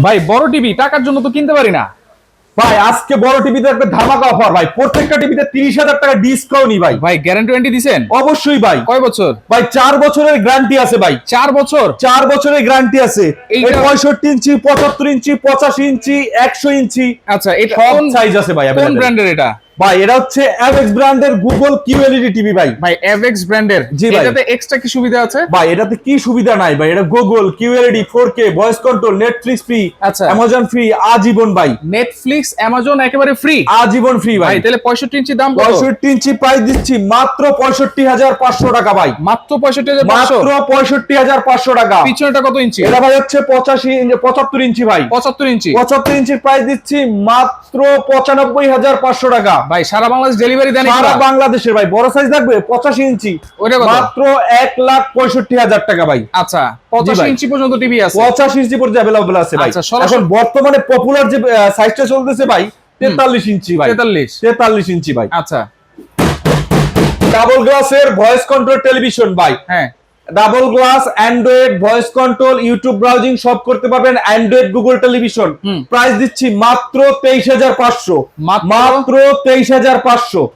ভাই বড় টিভি টাকার জন্য তো কিনতে পারি না। ভাই আজকে বড় টিভিতে একটা ধামাকা অফার ভাই, প্রত্যেকটা টিভিতে 30,000 টাকা ডিসকাউন্ট ভাই। ভাই গ্যারান্টি ওয়ারেন্টি দিছেন? অবশ্যই ভাই। কয় বছর? ভাই 4 বছরের গ্যারান্টি আছে ভাই। 4 বছর? 4 বছরের গ্যারান্টি আছে। এই এইটা 65 ইঞ্চি, 75 ইঞ্চি, 85 ইঞ্চি, 100 ইঞ্চি, আচ্ছা এটা সব কোন সাইজ আছে ভাই কোন available। ব্র্যান্ডের এটা? ভাই এটা হচ্ছে অ্যাভেক্স ব্র্যান্ডের গুগল কিউএলইডি টিভি ভাই। ভাই এভএক্স ব্র্যান্ডের। জি ভাই। এটাতে এক্সট্রা কি সুবিধা আছে? ভাই এটাতে কি সুবিধা নাই ভাই, এটা Google QLED 4K voice control, Netflix free, আচ্ছা। অ্যামাজন ফ্রি, আজীবন ভাই। নেটফ্লিক্স অ্যামাজন একেবারে ফ্রি? আজীবন ফ্রি ভাই। ভাই তাহলে 65 ইঞ্চি দাম কত? 65 ইঞ্চি প্রাইস দিচ্ছি মাত্র 65,500 টাকা ভাই। মাত্র 65,500? মাত্র 65,500 টাকা। পিছনেটা কত ইঞ্চি? এটা ভাই হচ্ছে 75 ইঞ্চি ভাই। 75 ইঞ্চি? 75 ইঞ্চির প্রাইস দিচ্ছি মাত্র 95,500 টাকা। ভাই সারা বাংলাদেশ ডেলিভারি দেন? সারা বাংলাদেশের ভাই। বড় সাইজ লাগবে 85 ইঞ্চি, ওইটা কত? মাত্র 1,65,000 টাকা ভাই। আচ্ছা জি 85 ভাই। ইঞ্চি পর্যন্ত টিভি আছে? 85 ইঞ্চি পর্যন্ত अवेलेबल আছে ভাই। আচ্ছা, সরাসরি- এখন বর্তমানে পপুলার যে সাইজটা চলতেছে ভাই 43 ইঞ্চি ভাই। 43 ইঞ্চি ভাই। আচ্ছা ডাবল গ্লাসের ভয়েস কন্ট্রোল টেলিভিশন ভাই। হ্যাঁ। Double glass, Android, voice control, YouTube browsing সব করতে পারবেন। Android Google television. প্রাইস দিচ্ছি মাত্র 23,500। মাত্র? মাত্র 23,500।